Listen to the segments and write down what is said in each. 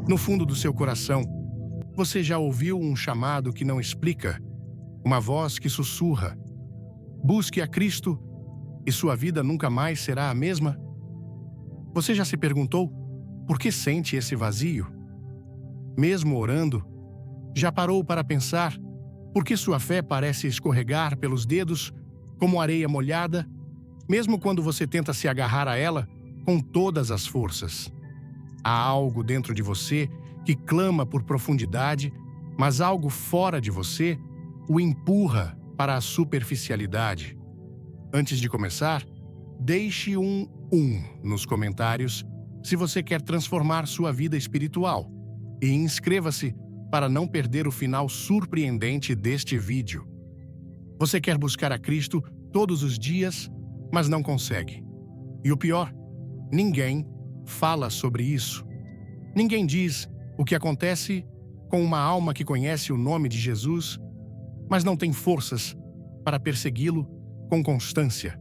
No fundo do seu coração, você já ouviu um chamado que não explica, uma voz que sussurra: busque a Cristo e sua vida nunca mais será a mesma? Você já se perguntou por que sente esse vazio? Mesmo orando, já parou para pensar por que sua fé parece escorregar pelos dedos como areia molhada, mesmo quando você tenta se agarrar a ela com todas as forças? Há algo dentro de você que clama por profundidade, mas algo fora de você o empurra para a superficialidade. Antes de começar, deixe um nos comentários se você quer transformar sua vida espiritual e inscreva-se para não perder o final surpreendente deste vídeo. Você quer buscar a Cristo todos os dias, mas não consegue. E o pior, ninguém fala sobre isso. Ninguém diz o que acontece com uma alma que conhece o nome de Jesus, mas não tem forças para persegui-lo com constância.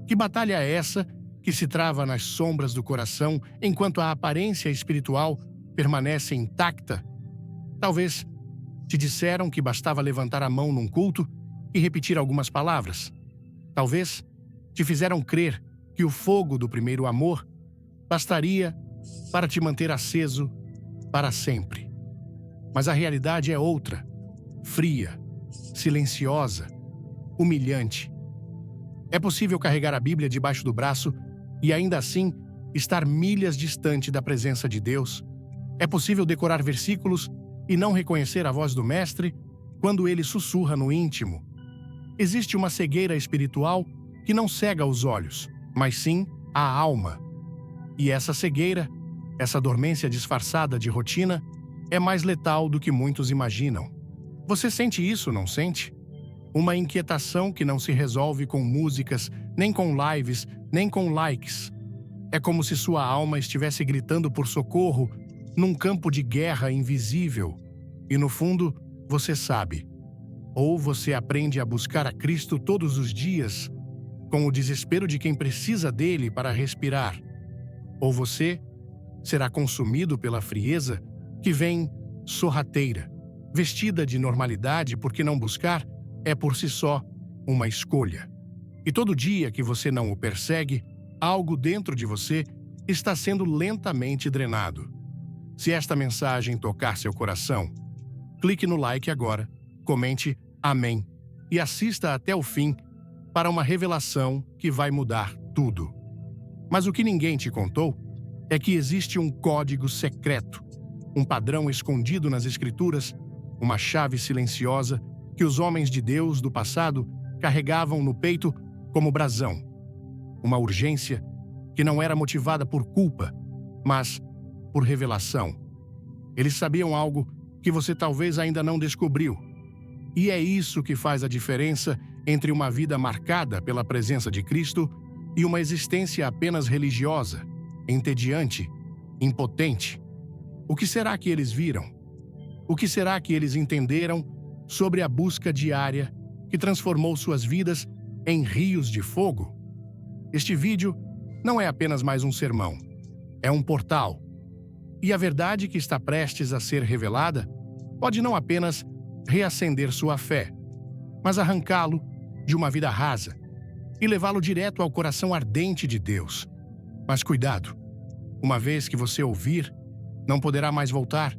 Que batalha é essa que se trava nas sombras do coração enquanto a aparência espiritual permanece intacta? Talvez te disseram que bastava levantar a mão num culto e repetir algumas palavras. Talvez te fizeram crer que o fogo do primeiro amor bastaria para te manter aceso para sempre. Mas a realidade é outra, fria, silenciosa, humilhante. É possível carregar a Bíblia debaixo do braço e ainda assim estar milhas distante da presença de Deus. É possível decorar versículos e não reconhecer a voz do Mestre quando ele sussurra no íntimo. Existe uma cegueira espiritual que não cega os olhos, mas sim a alma. E essa cegueira, essa dormência disfarçada de rotina, é mais letal do que muitos imaginam. Você sente isso, não sente? Uma inquietação que não se resolve com músicas, nem com lives, nem com likes. É como se sua alma estivesse gritando por socorro num campo de guerra invisível. E no fundo, você sabe. Ou você aprende a buscar a Cristo todos os dias, com o desespero de quem precisa dele para respirar. Ou você será consumido pela frieza que vem sorrateira, vestida de normalidade, porque não buscar é por si só uma escolha. E todo dia que você não o persegue, algo dentro de você está sendo lentamente drenado. Se esta mensagem tocar seu coração, clique no like agora, comente Amém e assista até o fim para uma revelação que vai mudar tudo. Mas o que ninguém te contou é que existe um código secreto, um padrão escondido nas Escrituras, uma chave silenciosa que os homens de Deus do passado carregavam no peito como brasão. Uma urgência que não era motivada por culpa, mas por revelação. Eles sabiam algo que você talvez ainda não descobriu. E é isso que faz a diferença entre uma vida marcada pela presença de Cristo e uma existência apenas religiosa, entediante, impotente. O que será que eles viram? O que será que eles entenderam sobre a busca diária que transformou suas vidas em rios de fogo? Este vídeo não é apenas mais um sermão, é um portal. E a verdade que está prestes a ser revelada pode não apenas reacender sua fé, mas arrancá-lo de uma vida rasa e levá-lo direto ao coração ardente de Deus. Mas cuidado, uma vez que você ouvir, não poderá mais voltar,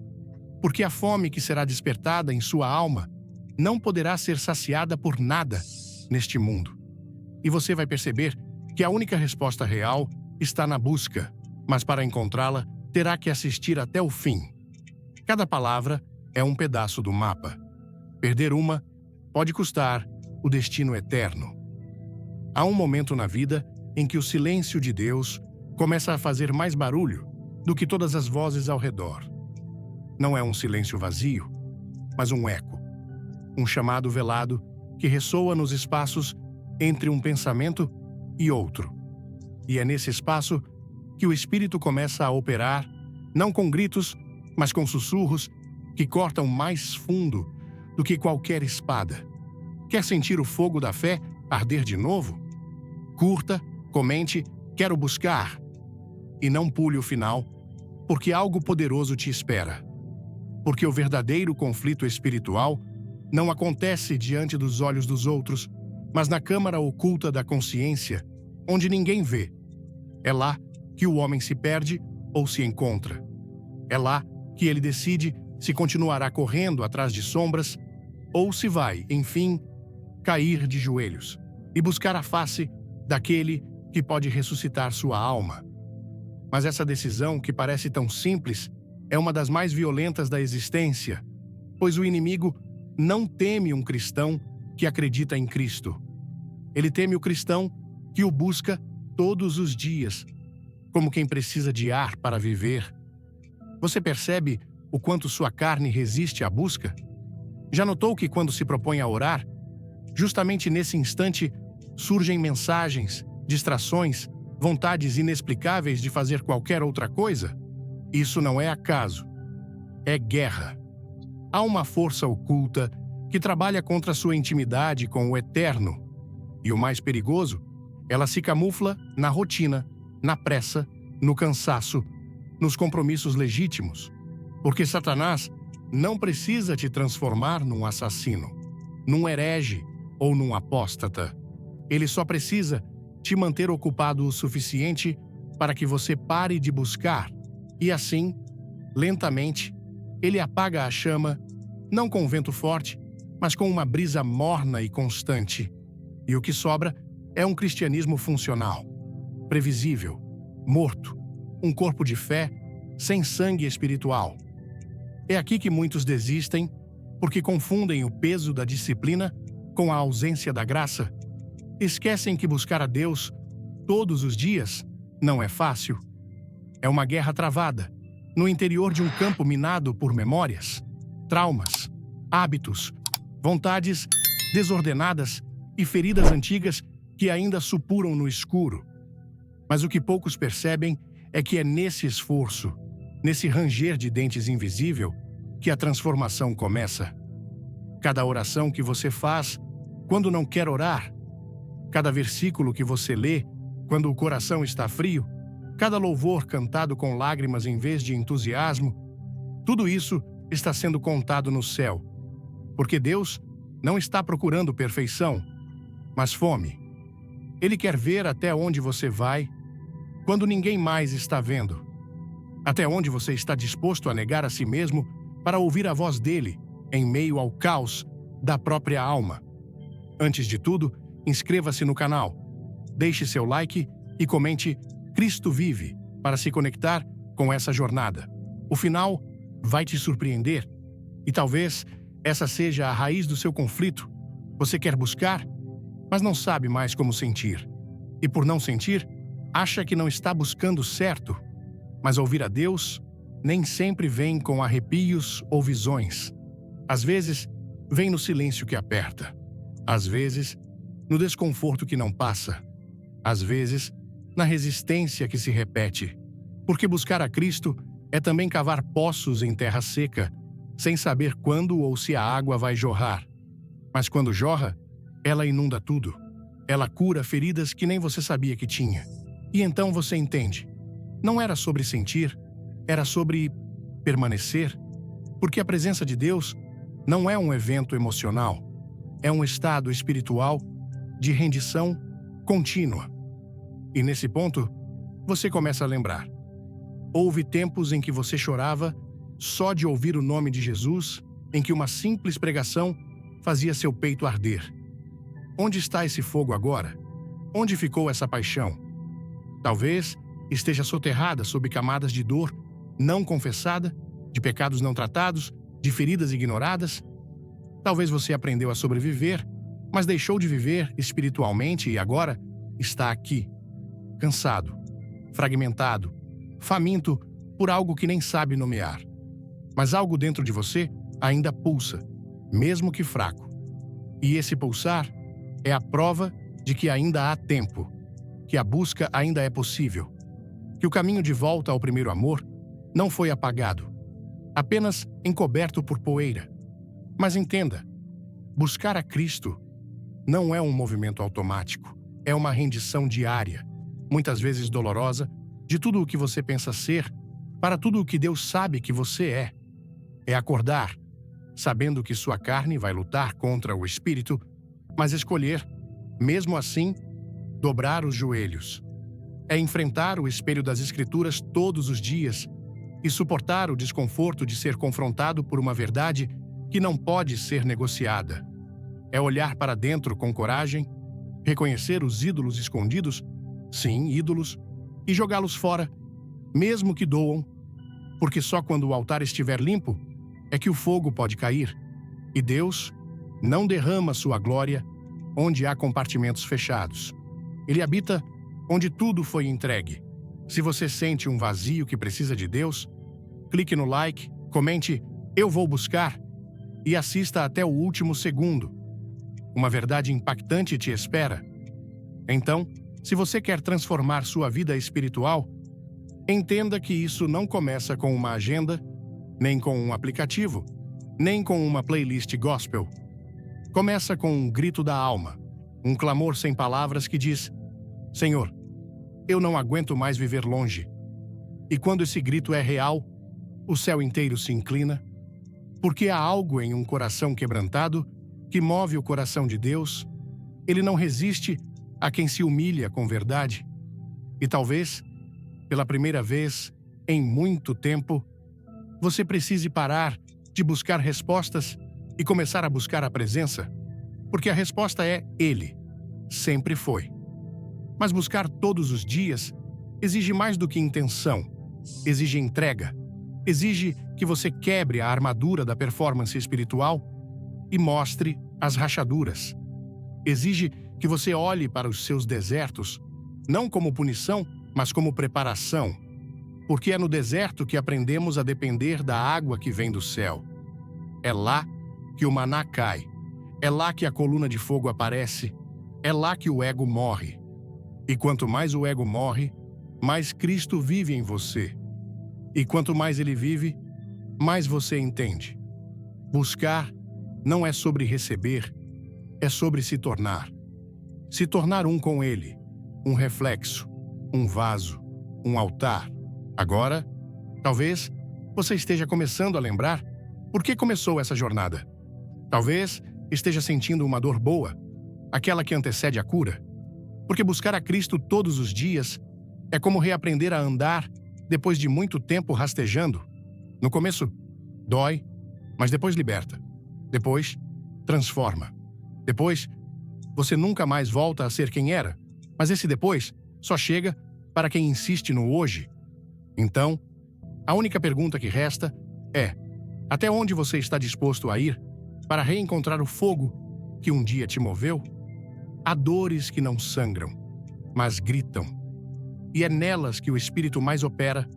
porque a fome que será despertada em sua alma não poderá ser saciada por nada neste mundo. E você vai perceber que a única resposta real está na busca, mas para encontrá-la, terá que assistir até o fim. Cada palavra é um pedaço do mapa. Perder uma pode custar o destino eterno. Há um momento na vida em que o silêncio de Deus começa a fazer mais barulho do que todas as vozes ao redor. Não é um silêncio vazio, mas um eco. Um chamado velado que ressoa nos espaços entre um pensamento e outro. E é nesse espaço que o Espírito começa a operar, não com gritos, mas com sussurros que cortam mais fundo do que qualquer espada. Quer sentir o fogo da fé arder de novo? Curta, comente, quero buscar. E não pule o final, porque algo poderoso te espera. Porque o verdadeiro conflito espiritual não acontece diante dos olhos dos outros, mas na câmara oculta da consciência, onde ninguém vê. É lá que o homem se perde ou se encontra. É lá que ele decide se continuará correndo atrás de sombras ou se vai, enfim, cair de joelhos e buscar a face daquele que pode ressuscitar sua alma. Mas essa decisão, que parece tão simples, é uma das mais violentas da existência, pois o inimigo não teme um cristão que acredita em Cristo. Ele teme o cristão que o busca todos os dias, como quem precisa de ar para viver. Você percebe o quanto sua carne resiste à busca? Já notou que quando se propõe a orar, justamente nesse instante surgem mensagens, distrações, vontades inexplicáveis de fazer qualquer outra coisa? Isso não é acaso. É guerra. Há uma força oculta que trabalha contra sua intimidade com o eterno. E o mais perigoso, ela se camufla na rotina, na pressa, no cansaço, nos compromissos legítimos. Porque Satanás não precisa te transformar num assassino, num herege ou num apóstata. Ele só precisa te manter ocupado o suficiente para que você pare de buscar. E assim, lentamente, ele apaga a chama, não com vento forte, mas com uma brisa morna e constante. E o que sobra é um cristianismo funcional, previsível, morto, um corpo de fé sem sangue espiritual. É aqui que muitos desistem, porque confundem o peso da disciplina com a ausência da graça. Esquecem que buscar a Deus todos os dias não é fácil. É uma guerra travada, no interior de um campo minado por memórias, traumas, hábitos, vontades desordenadas e feridas antigas que ainda supuram no escuro. Mas o que poucos percebem é que é nesse esforço, nesse ranger de dentes invisível, que a transformação começa. Cada oração que você faz quando não quer orar, cada versículo que você lê quando o coração está frio, cada louvor cantado com lágrimas em vez de entusiasmo, tudo isso está sendo contado no céu. Porque Deus não está procurando perfeição, mas fome. Ele quer ver até onde você vai quando ninguém mais está vendo. Até onde você está disposto a negar a si mesmo para ouvir a voz dele em meio ao caos da própria alma. Antes de tudo, inscreva-se no canal, deixe seu like e comente Cristo Vive para se conectar com essa jornada. O final vai te surpreender e talvez essa seja a raiz do seu conflito. Você quer buscar, mas não sabe mais como sentir. E por não sentir, acha que não está buscando certo. Mas ouvir a Deus nem sempre vem com arrepios ou visões. Às vezes, vem no silêncio que aperta. Às vezes, no desconforto que não passa. Às vezes, na resistência que se repete. Porque buscar a Cristo é também cavar poços em terra seca, sem saber quando ou se a água vai jorrar. Mas quando jorra, ela inunda tudo. Ela cura feridas que nem você sabia que tinha. E então você entende. Não era sobre sentir, era sobre permanecer. Porque a presença de Deus não é um evento emocional. É um estado espiritual de rendição contínua. E nesse ponto, você começa a lembrar. Houve tempos em que você chorava só de ouvir o nome de Jesus, em que uma simples pregação fazia seu peito arder. Onde está esse fogo agora? Onde ficou essa paixão? Talvez esteja soterrada sob camadas de dor não confessada, de pecados não tratados, de feridas ignoradas. Talvez você aprendeu a sobreviver, mas deixou de viver espiritualmente e agora está aqui, cansado, fragmentado, faminto por algo que nem sabe nomear. Mas algo dentro de você ainda pulsa, mesmo que fraco. E esse pulsar é a prova de que ainda há tempo, que a busca ainda é possível, que o caminho de volta ao primeiro amor não foi apagado, apenas encoberto por poeira. Mas entenda, buscar a Cristo não é um movimento automático, é uma rendição diária, muitas vezes dolorosa, de tudo o que você pensa ser, para tudo o que Deus sabe que você é. É acordar, sabendo que sua carne vai lutar contra o espírito, mas escolher, mesmo assim, dobrar os joelhos. É enfrentar o espelho das Escrituras todos os dias e suportar o desconforto de ser confrontado por uma verdade que não pode ser negociada. É olhar para dentro com coragem, reconhecer os ídolos escondidos, sim, ídolos, e jogá-los fora, mesmo que doam, porque só quando o altar estiver limpo é que o fogo pode cair, e Deus não derrama sua glória onde há compartimentos fechados. Ele habita onde tudo foi entregue. Se você sente um vazio que precisa de Deus, clique no like, comente "Eu vou buscar" e assista até o último segundo. Uma verdade impactante te espera. Então, se você quer transformar sua vida espiritual, entenda que isso não começa com uma agenda, nem com um aplicativo, nem com uma playlist gospel. Começa com um grito da alma, um clamor sem palavras que diz: Senhor, eu não aguento mais viver longe. E quando esse grito é real, o céu inteiro se inclina, porque há algo em um coração quebrantado que move o coração de Deus. Ele não resiste a quem se humilha com verdade. E talvez, pela primeira vez em muito tempo, você precise parar de buscar respostas e começar a buscar a presença, porque a resposta é Ele. Sempre foi. Mas buscar todos os dias exige mais do que intenção, exige entrega, exige que você quebre a armadura da performance espiritual e mostre as rachaduras. Exige que você olhe para os seus desertos, não como punição, mas como preparação, porque é no deserto que aprendemos a depender da água que vem do céu. É lá que o maná cai, é lá que a coluna de fogo aparece, é lá que o ego morre. E quanto mais o ego morre, mais Cristo vive em você. E quanto mais ele vive, mais você entende. Buscar não é sobre receber, é sobre se tornar. Se tornar um com ele, um reflexo, um vaso, um altar. Agora, talvez você esteja começando a lembrar por que começou essa jornada. Talvez esteja sentindo uma dor boa, aquela que antecede a cura. Porque buscar a Cristo todos os dias é como reaprender a andar depois de muito tempo rastejando. No começo, dói, mas depois liberta. Depois, transforma. Depois, você nunca mais volta a ser quem era, mas esse depois só chega para quem insiste no hoje. Então, a única pergunta que resta é: até onde você está disposto a ir para reencontrar o fogo que um dia te moveu? Há dores que não sangram, mas gritam. E é nelas que o Espírito mais opera,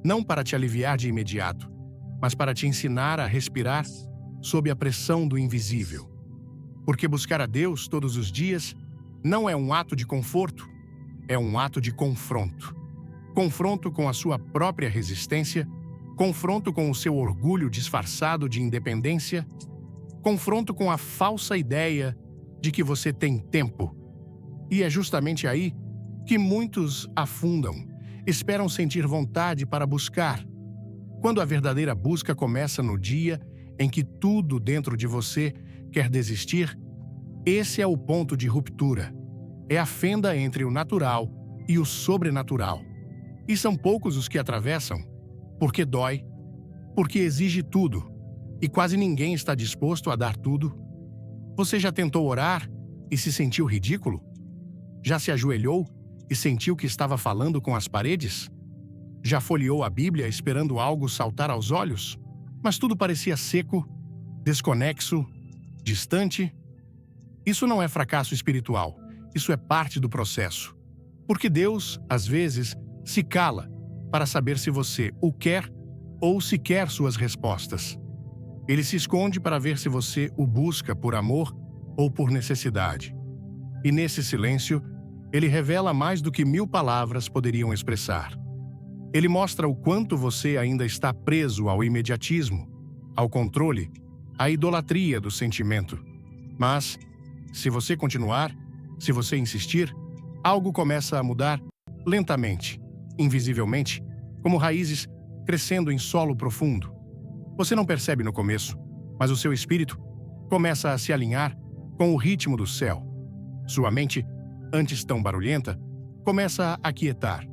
não para te aliviar de imediato, mas para te ensinar a respirar sob a pressão do invisível. Porque buscar a Deus todos os dias não é um ato de conforto, é um ato de confronto. Confronto com a sua própria resistência, confronto com o seu orgulho disfarçado de independência, confronto com a falsa ideia de que você tem tempo. E é justamente aí que muitos afundam, esperam sentir vontade para buscar. Quando a verdadeira busca começa no dia em que tudo dentro de você quer desistir, esse é o ponto de ruptura. É a fenda entre o natural e o sobrenatural. E são poucos os que atravessam, porque dói, porque exige tudo, e quase ninguém está disposto a dar tudo. Você já tentou orar e se sentiu ridículo? Já se ajoelhou e sentiu que estava falando com as paredes? Já folheou a Bíblia esperando algo saltar aos olhos? Mas tudo parecia seco, desconexo, distante? Isso não é fracasso espiritual, isso é parte do processo. Porque Deus, às vezes, se cala para saber se você o quer ou se quer suas respostas. Ele se esconde para ver se você o busca por amor ou por necessidade. E nesse silêncio, ele revela mais do que 1000 palavras poderiam expressar. Ele mostra o quanto você ainda está preso ao imediatismo, ao controle, à idolatria do sentimento. Mas, se você continuar, se você insistir, algo começa a mudar lentamente, invisivelmente, como raízes crescendo em solo profundo. Você não percebe no começo, mas o seu espírito começa a se alinhar com o ritmo do céu. Sua mente, antes tão barulhenta, começa a aquietar.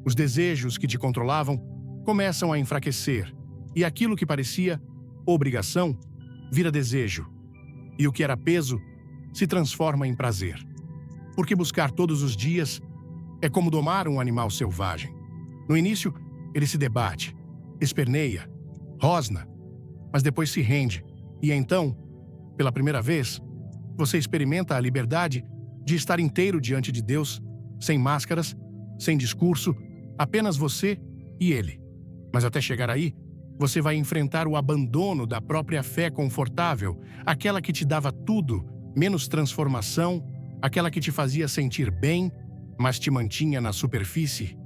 Os desejos que te controlavam começam a enfraquecer, e aquilo que parecia obrigação vira desejo, e o que era peso se transforma em prazer. Porque buscar todos os dias é como domar um animal selvagem. No início, ele se debate, esperneia, rosna, mas depois se rende, e então, pela primeira vez, você experimenta a liberdade de estar inteiro diante de Deus, sem máscaras, sem discurso, apenas você e Ele. Mas até chegar aí, você vai enfrentar o abandono da própria fé confortável, aquela que te dava tudo, menos transformação, aquela que te fazia sentir bem, mas te mantinha na superfície.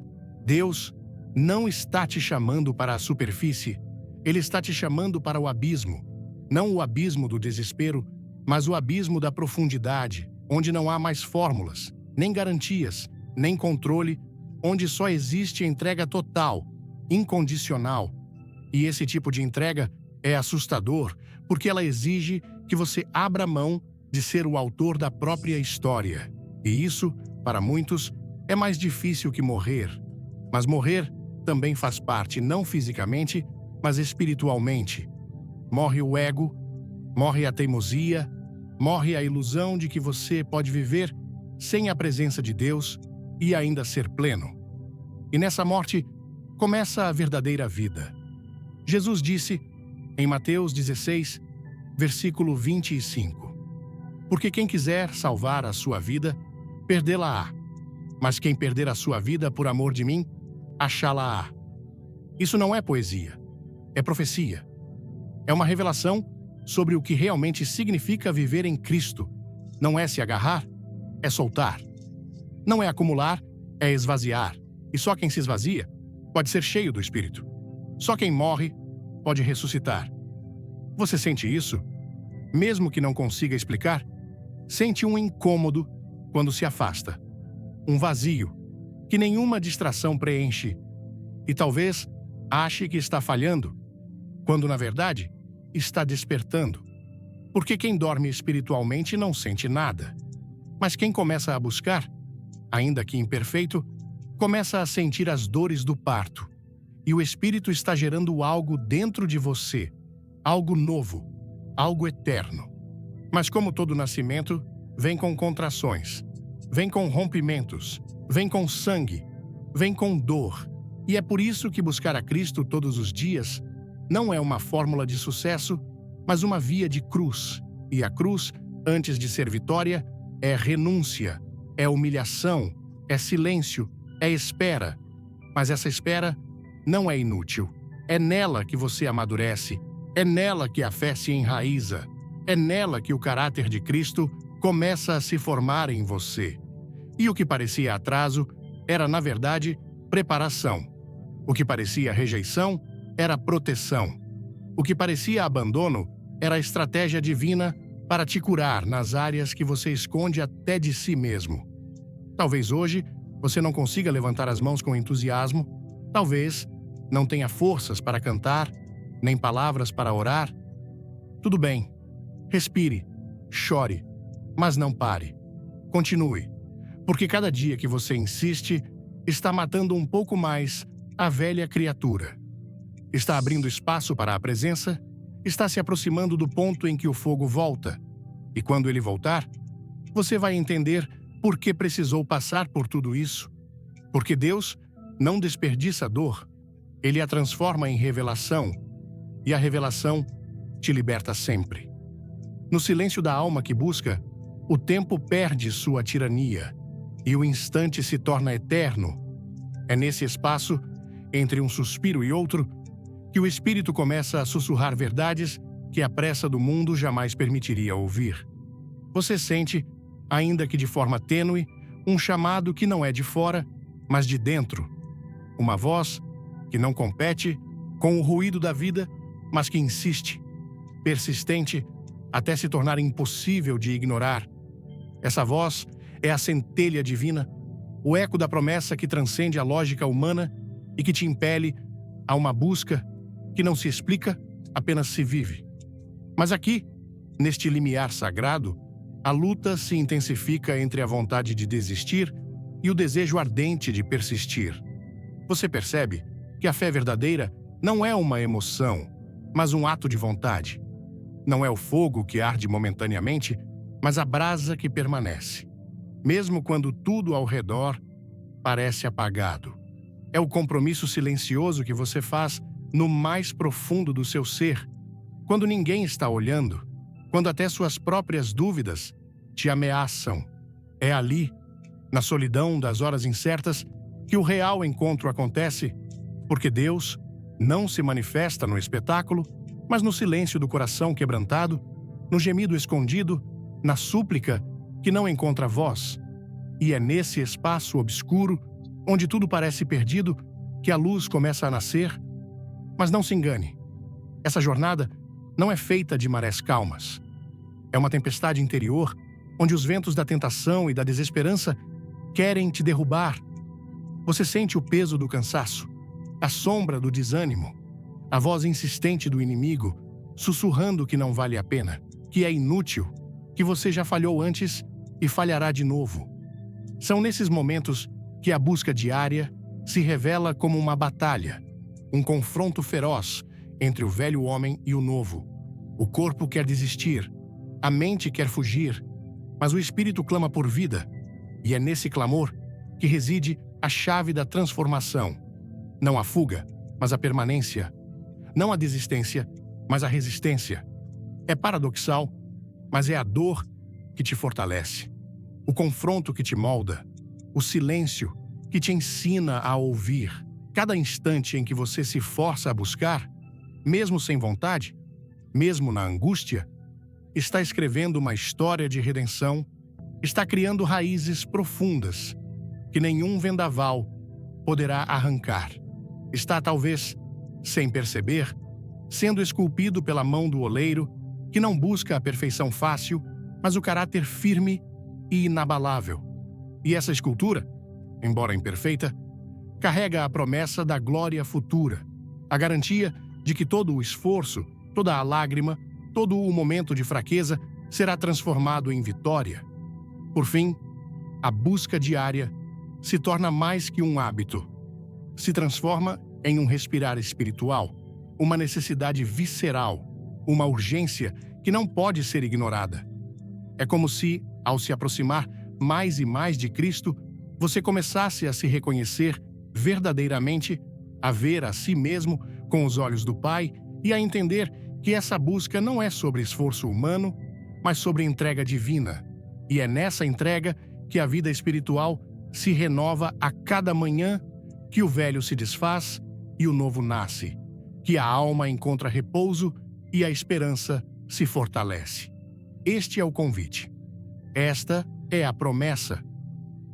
Deus não está te chamando para a superfície, Ele está te chamando para o abismo. Não o abismo do desespero, mas o abismo da profundidade, onde não há mais fórmulas, nem garantias, nem controle, onde só existe entrega total, incondicional. E esse tipo de entrega é assustador, porque ela exige que você abra mão de ser o autor da própria história. E isso, para muitos, é mais difícil que morrer. Mas morrer também faz parte, não fisicamente, mas espiritualmente. Morre o ego, morre a teimosia, morre a ilusão de que você pode viver sem a presença de Deus e ainda ser pleno. E nessa morte começa a verdadeira vida. Jesus disse, em Mateus 16, versículo 25, porque quem quiser salvar a sua vida, perdê-la-á. Mas quem perder a sua vida por amor de mim, achá-la-á. Isso não é poesia, é profecia. É uma revelação sobre o que realmente significa viver em Cristo. Não é se agarrar, é soltar. Não é acumular, é esvaziar. E só quem se esvazia pode ser cheio do Espírito. Só quem morre pode ressuscitar. Você sente isso? Mesmo que não consiga explicar, sente um incômodo quando se afasta. Um vazio que nenhuma distração preenche. E talvez ache que está falhando, quando na verdade está despertando. Porque quem dorme espiritualmente não sente nada. Mas quem começa a buscar, ainda que imperfeito, começa a sentir as dores do parto. E o Espírito está gerando algo dentro de você, algo novo, algo eterno. Mas como todo nascimento, vem com contrações, vem com rompimentos, vem com sangue, vem com dor. E é por isso que buscar a Cristo todos os dias não é uma fórmula de sucesso, mas uma via de cruz. E a cruz, antes de ser vitória, é renúncia, é humilhação, é silêncio, é espera. Mas essa espera não é inútil. É nela que você amadurece, é nela que a fé se enraiza, é nela que o caráter de Cristo começa a se formar em você. E o que parecia atraso era, na verdade, preparação. O que parecia rejeição era proteção. O que parecia abandono era a estratégia divina para te curar nas áreas que você esconde até de si mesmo. Talvez hoje você não consiga levantar as mãos com entusiasmo, talvez não tenha forças para cantar, nem palavras para orar. Tudo bem. Respire, chore, mas não pare. Continue, porque cada dia que você insiste está matando um pouco mais a velha criatura. Está abrindo espaço para a presença, está se aproximando do ponto em que o fogo volta. E quando ele voltar, você vai entender por que precisou passar por tudo isso. Porque Deus não desperdiça dor, Ele a transforma em revelação, e a revelação te liberta sempre. No silêncio da alma que busca, o tempo perde sua tirania, e o instante se torna eterno. É nesse espaço, entre um suspiro e outro, que o Espírito começa a sussurrar verdades que a pressa do mundo jamais permitiria ouvir. Você sente, ainda que de forma tênue, um chamado que não é de fora, mas de dentro. Uma voz que não compete com o ruído da vida, mas que insiste, persistente, até se tornar impossível de ignorar. Essa voz é a centelha divina, o eco da promessa que transcende a lógica humana e que te impele Há uma busca que não se explica, apenas se vive. Mas aqui, neste limiar sagrado, a luta se intensifica entre a vontade de desistir e o desejo ardente de persistir. Você percebe que a fé verdadeira não é uma emoção, mas um ato de vontade. Não é o fogo que arde momentaneamente, mas a brasa que permanece, mesmo quando tudo ao redor parece apagado. É o compromisso silencioso que você faz no mais profundo do seu ser, quando ninguém está olhando, quando até suas próprias dúvidas te ameaçam. É ali, na solidão das horas incertas, que o real encontro acontece, porque Deus não se manifesta no espetáculo, mas no silêncio do coração quebrantado, no gemido escondido, na súplica que não encontra voz. E é nesse espaço obscuro, onde tudo parece perdido, que a luz começa a nascer. Mas não se engane, essa jornada não é feita de marés calmas. É uma tempestade interior, onde os ventos da tentação e da desesperança querem te derrubar. Você sente o peso do cansaço, a sombra do desânimo, a voz insistente do inimigo, sussurrando que não vale a pena, que é inútil, que você já falhou antes e falhará de novo. São nesses momentos que a busca diária se revela como uma batalha, um confronto feroz entre o velho homem e o novo. O corpo quer desistir, a mente quer fugir, mas o espírito clama por vida, e é nesse clamor que reside a chave da transformação. Não a fuga, mas a permanência. Não a desistência, mas a resistência. É paradoxal, mas é a dor que te fortalece, o confronto que te molda, o silêncio que te ensina a ouvir. Cada instante em que você se força a buscar, mesmo sem vontade, mesmo na angústia, está escrevendo uma história de redenção, está criando raízes profundas que nenhum vendaval poderá arrancar. Está, talvez, sem perceber, sendo esculpido pela mão do oleiro, que não busca a perfeição fácil, mas o caráter firme e inabalável. E essa escultura, embora imperfeita, carrega a promessa da glória futura, a garantia de que todo o esforço, toda a lágrima, todo o momento de fraqueza será transformado em vitória. Por fim, a busca diária se torna mais que um hábito. Se transforma em um respirar espiritual, uma necessidade visceral, uma urgência que não pode ser ignorada. É como se, ao se aproximar mais e mais de Cristo, você começasse a se reconhecer verdadeiramente, a ver a si mesmo com os olhos do Pai e a entender que essa busca não é sobre esforço humano, mas sobre entrega divina. E é nessa entrega que a vida espiritual se renova a cada manhã, que o velho se desfaz e o novo nasce, que a alma encontra repouso e a esperança se fortalece. Este é o convite. Esta é a promessa.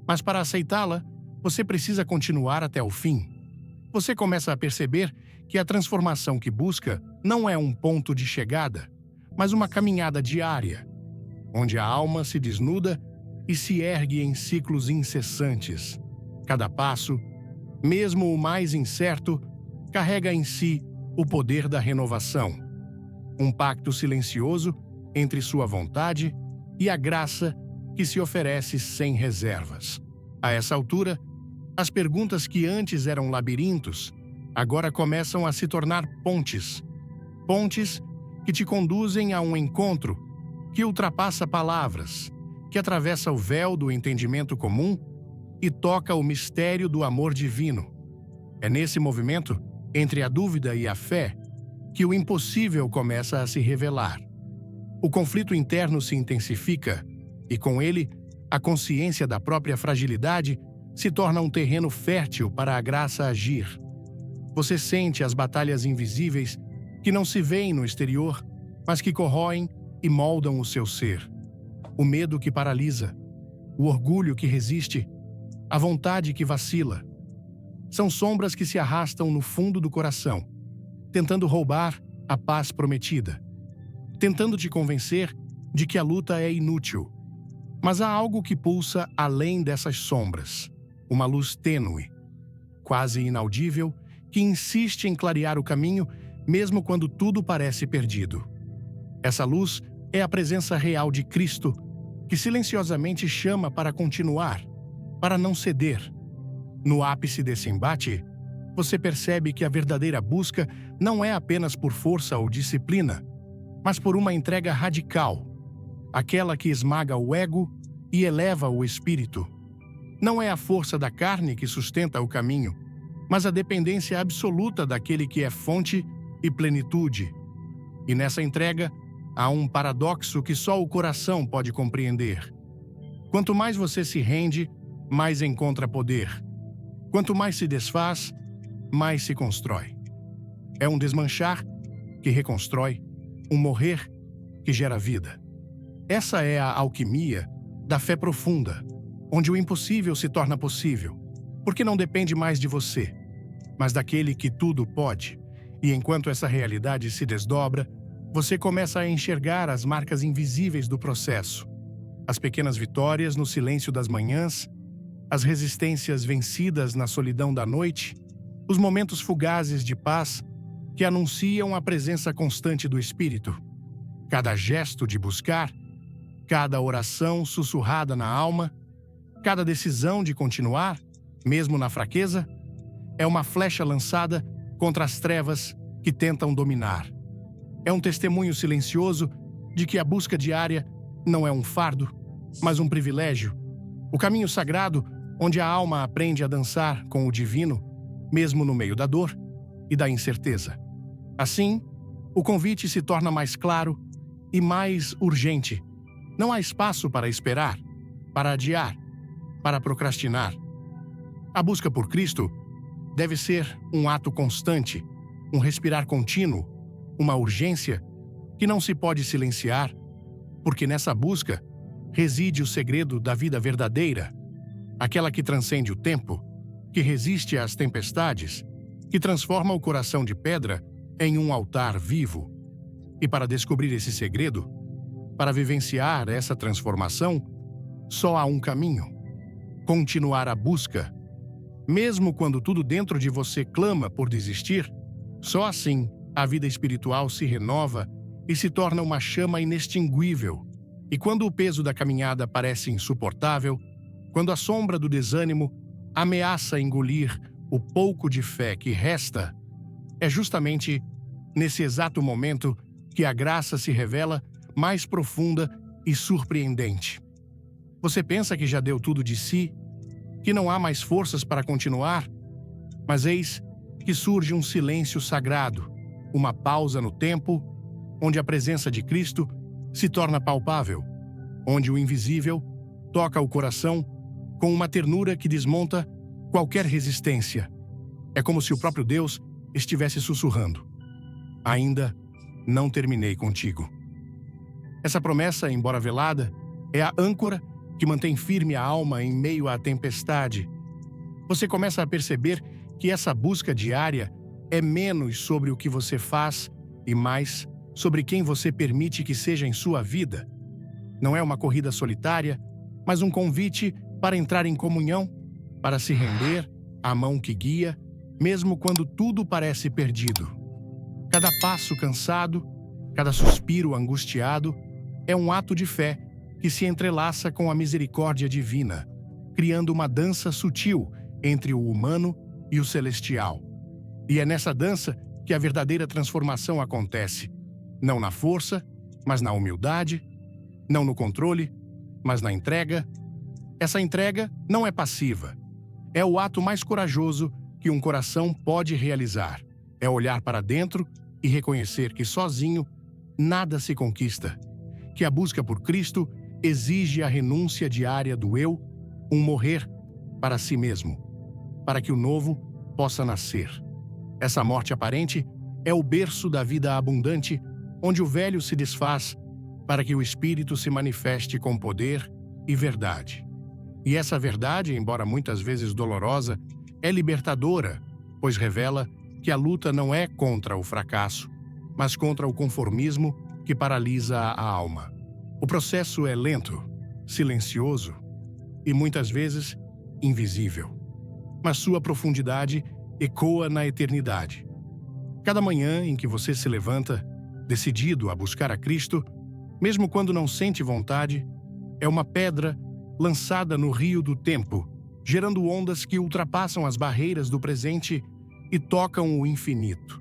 Mas para aceitá-la, você precisa continuar até o fim. Você começa a perceber que a transformação que busca não é um ponto de chegada, mas uma caminhada diária, onde a alma se desnuda e se ergue em ciclos incessantes. Cada passo, mesmo o mais incerto, carrega em si o poder da renovação. Um pacto silencioso entre sua vontade e a graça que se oferece sem reservas. A essa altura, as perguntas que antes eram labirintos, agora começam a se tornar pontes. Pontes que te conduzem a um encontro que ultrapassa palavras, que atravessa o véu do entendimento comum e toca o mistério do amor divino. É nesse movimento, entre a dúvida e a fé, que o impossível começa a se revelar. O conflito interno se intensifica e, com ele, a consciência da própria fragilidade se torna um terreno fértil para a graça agir. Você sente as batalhas invisíveis que não se veem no exterior, mas que corroem e moldam o seu ser. O medo que paralisa, o orgulho que resiste, a vontade que vacila. São sombras que se arrastam no fundo do coração, tentando roubar a paz prometida, tentando te convencer de que a luta é inútil. Mas há algo que pulsa além dessas sombras, uma luz tênue, quase inaudível, que insiste em clarear o caminho mesmo quando tudo parece perdido. Essa luz é a presença real de Cristo, que silenciosamente chama para continuar, para não ceder. No ápice desse embate, você percebe que a verdadeira busca não é apenas por força ou disciplina, mas por uma entrega radical, aquela que esmaga o ego e eleva o espírito. Não é a força da carne que sustenta o caminho, mas a dependência absoluta daquele que é fonte e plenitude. E nessa entrega, há um paradoxo que só o coração pode compreender. Quanto mais você se rende, mais encontra poder. Quanto mais se desfaz, mais se constrói. É um desmanchar que reconstrói, um morrer que gera vida. Essa é a alquimia da fé profunda, onde o impossível se torna possível, porque não depende mais de você, mas daquele que tudo pode. E enquanto essa realidade se desdobra, você começa a enxergar as marcas invisíveis do processo, as pequenas vitórias no silêncio das manhãs, as resistências vencidas na solidão da noite, os momentos fugazes de paz que anunciam a presença constante do Espírito. Cada gesto de buscar, cada oração sussurrada na alma, cada decisão de continuar, mesmo na fraqueza, é uma flecha lançada contra as trevas que tentam dominar. É um testemunho silencioso de que a busca diária não é um fardo, mas um privilégio. O caminho sagrado onde a alma aprende a dançar com o divino, mesmo no meio da dor e da incerteza. Assim, o convite se torna mais claro e mais urgente. Não há espaço para esperar, para adiar, para procrastinar. A busca por Cristo deve ser um ato constante, um respirar contínuo, uma urgência que não se pode silenciar, porque nessa busca reside o segredo da vida verdadeira, aquela que transcende o tempo, que resiste às tempestades, que transforma o coração de pedra em um altar vivo. E para descobrir esse segredo, para vivenciar essa transformação, só há um caminho: continuar a busca. Mesmo quando tudo dentro de você clama por desistir, só assim a vida espiritual se renova e se torna uma chama inextinguível. E quando o peso da caminhada parece insuportável, quando a sombra do desânimo ameaça engolir o pouco de fé que resta, é justamente nesse exato momento que a graça se revela mais profunda e surpreendente. Você pensa que já deu tudo de si, que não há mais forças para continuar, mas eis que surge um silêncio sagrado, uma pausa no tempo, onde a presença de Cristo se torna palpável, onde o invisível toca o coração com uma ternura que desmonta qualquer resistência. É como se o próprio Deus estivesse sussurrando: ainda não terminei contigo. Essa promessa, embora velada, é a âncora que mantém firme a alma em meio à tempestade. Você começa a perceber que essa busca diária é menos sobre o que você faz e mais sobre quem você permite que seja em sua vida. Não é uma corrida solitária, mas um convite para entrar em comunhão, para se render à mão que guia, mesmo quando tudo parece perdido. Cada passo cansado, cada suspiro angustiado, é um ato de fé que se entrelaça com a misericórdia divina, criando uma dança sutil entre o humano e o celestial. E é nessa dança que a verdadeira transformação acontece, não na força, mas na humildade, não no controle, mas na entrega. Essa entrega não é passiva. É o ato mais corajoso que um coração pode realizar. É olhar para dentro e reconhecer que sozinho nada se conquista, que a busca por Cristo exige a renúncia diária do eu, um morrer para si mesmo, para que o novo possa nascer. Essa morte aparente é o berço da vida abundante, onde o velho se desfaz para que o espírito se manifeste com poder e verdade. E essa verdade, embora muitas vezes dolorosa, é libertadora, pois revela que a luta não é contra o fracasso, mas contra o conformismo que paralisa a alma. O processo é lento, silencioso e muitas vezes invisível, mas sua profundidade ecoa na eternidade. Cada manhã em que você se levanta, decidido a buscar a Cristo, mesmo quando não sente vontade, é uma pedra lançada no rio do tempo, gerando ondas que ultrapassam as barreiras do presente e tocam o infinito.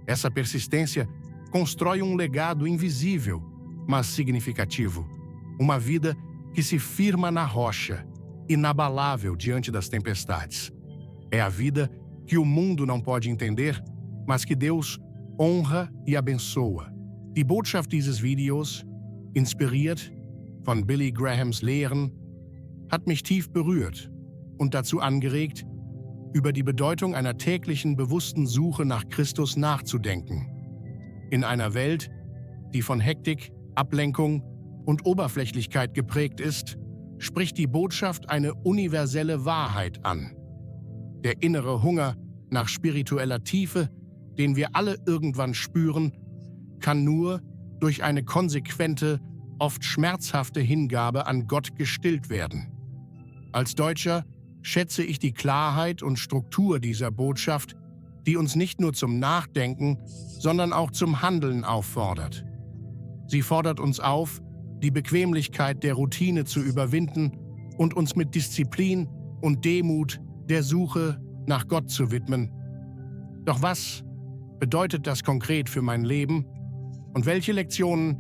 Essa persistência constrói um legado invisível, mas significativo. Uma vida que se firma na rocha, inabalável diante das tempestades. É a vida que o mundo não pode entender, mas que Deus honra e abençoa. Die Botschaft dieses Videos, inspiriert von Billy Grahams Lehren, hat mich tief berührt und dazu angeregt, über die Bedeutung einer täglichen bewussten Suche nach Christus nachzudenken. In einer Welt, die von Hektik, Ablenkung und Oberflächlichkeit geprägt ist, spricht die Botschaft eine universelle Wahrheit an. Der innere Hunger nach spiritueller Tiefe, den wir alle irgendwann spüren, kann nur durch eine konsequente, oft schmerzhafte Hingabe an Gott gestillt werden. Als Deutscher schätze ich die Klarheit und Struktur dieser Botschaft, die uns nicht nur zum Nachdenken, sondern auch zum Handeln auffordert. Sie fordert uns auf, die Bequemlichkeit der Routine zu überwinden und uns mit Disziplin und Demut der Suche nach Gott zu widmen. Doch was bedeutet das konkret für mein Leben und welche Lektionen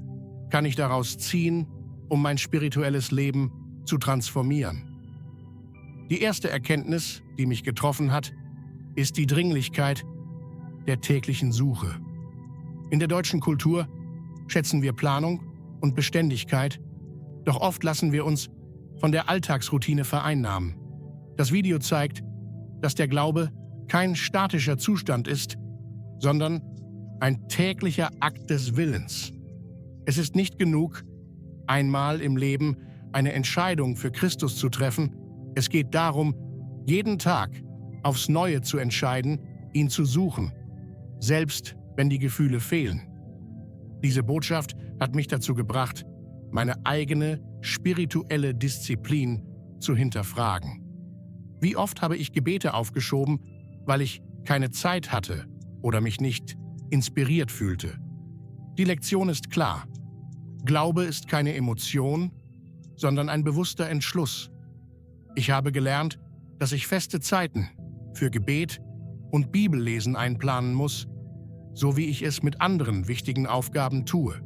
kann ich daraus ziehen, um mein spirituelles Leben zu transformieren? Die erste Erkenntnis, die mich getroffen hat, ist die Dringlichkeit der täglichen Suche. In der deutschen Kultur schätzen wir Planung und Beständigkeit, doch oft lassen wir uns von der Alltagsroutine vereinnahmen. Das Video zeigt, dass der Glaube kein statischer Zustand ist, sondern ein täglicher Akt des Willens. Es ist nicht genug, einmal im Leben eine Entscheidung für Christus zu treffen. Es geht darum, jeden Tag aufs Neue zu entscheiden, ihn zu suchen, selbst wenn die Gefühle fehlen. Diese Botschaft hat mich dazu gebracht, meine eigene spirituelle Disziplin zu hinterfragen. Wie oft habe ich Gebete aufgeschoben, weil ich keine Zeit hatte oder mich nicht inspiriert fühlte? Die Lektion ist klar. Glaube ist keine Emotion, sondern ein bewusster Entschluss. Ich habe gelernt, dass ich feste Zeiten für Gebet und Bibellesen einplanen muss, so wie ich es mit anderen wichtigen Aufgaben tue.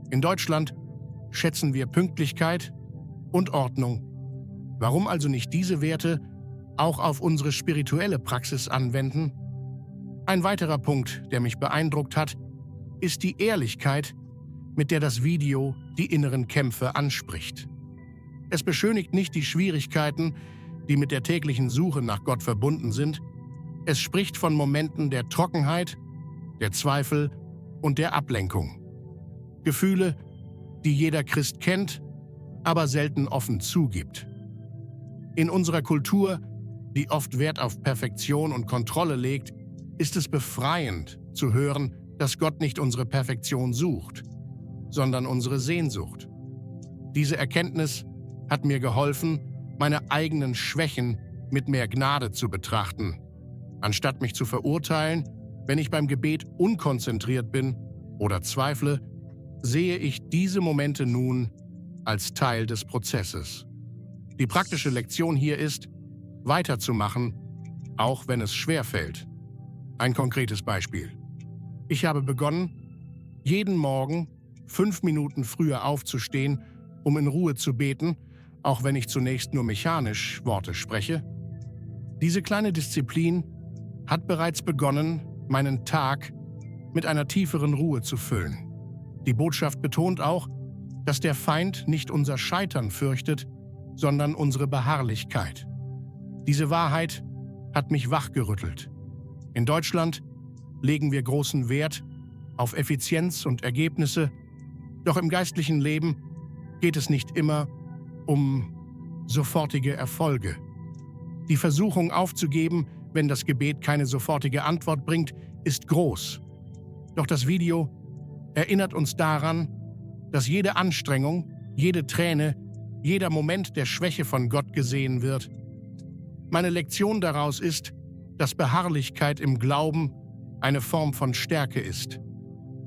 In Deutschland schätzen wir Pünktlichkeit und Ordnung. Warum also nicht diese Werte auch auf unsere spirituelle Praxis anwenden? Ein weiterer Punkt, der mich beeindruckt hat, ist die Ehrlichkeit, mit der das Video die inneren Kämpfe anspricht. Es beschönigt nicht die Schwierigkeiten, die mit der täglichen Suche nach Gott verbunden sind. Es spricht von Momenten der Trockenheit, der Zweifel und der Ablenkung. Gefühle, die jeder Christ kennt, aber selten offen zugibt. In unserer Kultur, die oft Wert auf Perfektion und Kontrolle legt, ist es befreiend zu hören, dass Gott nicht unsere Perfektion sucht, sondern unsere Sehnsucht. Diese Erkenntnis hat mir geholfen, meine eigenen Schwächen mit mehr Gnade zu betrachten. Anstatt mich zu verurteilen, wenn ich beim Gebet unkonzentriert bin oder zweifle, sehe ich diese Momente nun als Teil des Prozesses. Die praktische Lektion hier ist, weiterzumachen, auch wenn es schwerfällt. Ein konkretes Beispiel. Ich habe begonnen, jeden Morgen 5 Minuten früher aufzustehen, um in Ruhe zu beten, auch wenn ich zunächst nur mechanisch Worte spreche. Diese kleine Disziplin hat bereits begonnen, meinen Tag mit einer tieferen Ruhe zu füllen. Die Botschaft betont auch, dass der Feind nicht unser Scheitern fürchtet, sondern unsere Beharrlichkeit. Diese Wahrheit hat mich wachgerüttelt. In Deutschland legen wir großen Wert auf Effizienz und Ergebnisse, doch im geistlichen Leben geht es nicht immer um sofortige Erfolge. Die Versuchung aufzugeben, wenn das Gebet keine sofortige Antwort bringt, ist groß. Doch das Video erinnert uns daran, dass jede Anstrengung, jede Träne, jeder Moment der Schwäche von Gott gesehen wird. Meine Lektion daraus ist, dass Beharrlichkeit im Glauben eine Form von Stärke ist.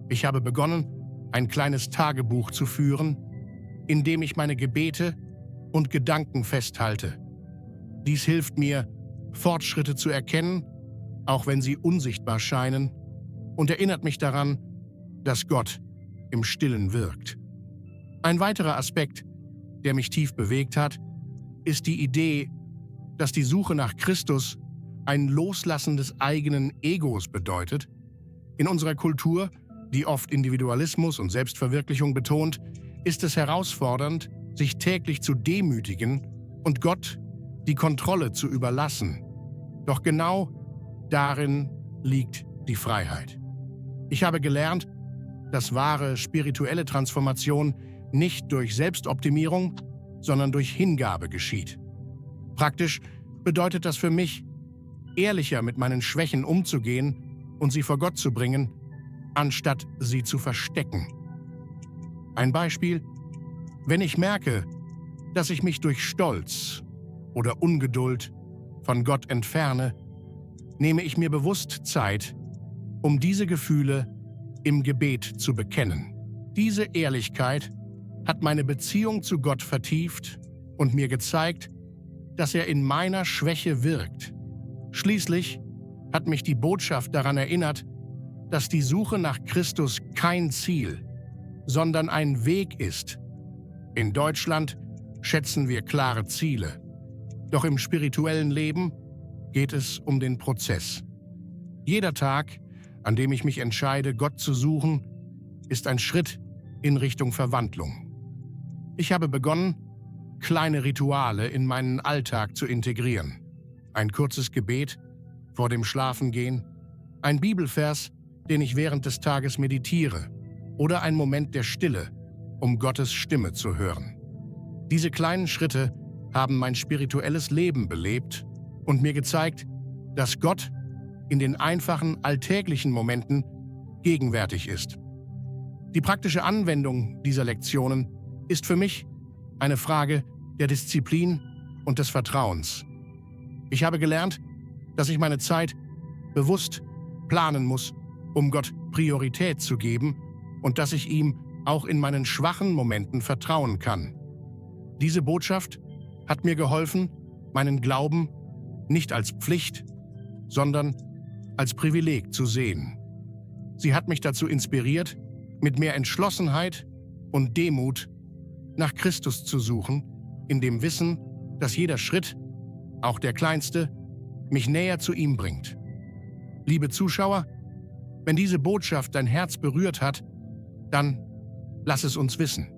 Ich habe begonnen, ein kleines Tagebuch zu führen, in dem ich meine Gebete und Gedanken festhalte. Dies hilft mir, Fortschritte zu erkennen, auch wenn sie unsichtbar scheinen, und erinnert mich daran, dass Gott im Stillen wirkt. Ein weiterer Aspekt, der mich tief bewegt hat, ist die Idee, dass die Suche nach Christus ein Loslassen des eigenen Egos bedeutet. In unserer Kultur, die oft Individualismus und Selbstverwirklichung betont, ist es herausfordernd, sich täglich zu demütigen und Gott die Kontrolle zu überlassen. Doch genau darin liegt die Freiheit. Ich habe gelernt, dass wahre spirituelle Transformation nicht durch Selbstoptimierung, sondern durch Hingabe geschieht. Praktisch bedeutet das für mich, ehrlicher mit meinen Schwächen umzugehen und sie vor Gott zu bringen, anstatt sie zu verstecken. Ein Beispiel: Wenn ich merke, dass ich mich durch Stolz oder Ungeduld von Gott entferne, nehme ich mir bewusst Zeit, um diese Gefühle im Gebet zu bekennen. Diese Ehrlichkeit hat meine Beziehung zu Gott vertieft und mir gezeigt, dass er in meiner Schwäche wirkt. Schließlich hat mich die Botschaft daran erinnert, dass die Suche nach Christus kein Ziel, sondern ein Weg ist. In Deutschland schätzen wir klare Ziele. Doch im spirituellen Leben geht es um den Prozess. Jeder Tag, an dem ich mich entscheide, Gott zu suchen, ist ein Schritt in Richtung Verwandlung. Ich habe begonnen, kleine Rituale in meinen Alltag zu integrieren. Ein kurzes Gebet vor dem Schlafengehen, ein Bibelvers, den ich während des Tages meditiere, oder ein Moment der Stille, um Gottes Stimme zu hören. Diese kleinen Schritte haben mein spirituelles Leben belebt und mir gezeigt, dass Gott in den einfachen, alltäglichen Momenten gegenwärtig ist. Die praktische Anwendung dieser Lektionen ist für mich eine Frage der Disziplin und des Vertrauens. Ich habe gelernt, dass ich meine Zeit bewusst planen muss, um Gott Priorität zu geben, und dass ich ihm auch in meinen schwachen Momenten vertrauen kann. Diese Botschaft hat mir geholfen, meinen Glauben nicht als Pflicht, sondern als Privileg zu sehen. Sie hat mich dazu inspiriert, mit mehr Entschlossenheit und Demut nach Christus zu suchen, in dem Wissen, dass jeder Schritt, auch der kleinste, mich näher zu ihm bringt. Liebe Zuschauer, wenn diese Botschaft dein Herz berührt hat, dann lass es uns wissen.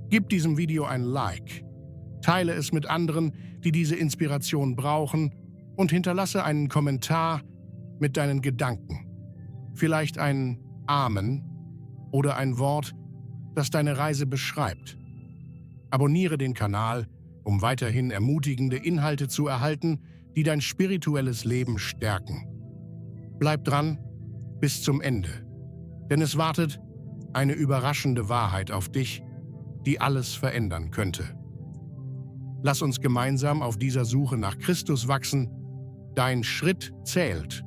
Gib diesem Video ein Like, teile es mit anderen, die diese Inspiration brauchen, und hinterlasse einen Kommentar mit deinen Gedanken. Vielleicht ein Amen oder ein Wort, das deine Reise beschreibt. Abonniere den Kanal, um weiterhin ermutigende Inhalte zu erhalten, die dein spirituelles Leben stärken. Bleib dran bis zum Ende, denn es wartet eine überraschende Wahrheit auf dich, die alles verändern könnte. Lass uns gemeinsam auf dieser Suche nach Christus wachsen. Dein Schritt zählt.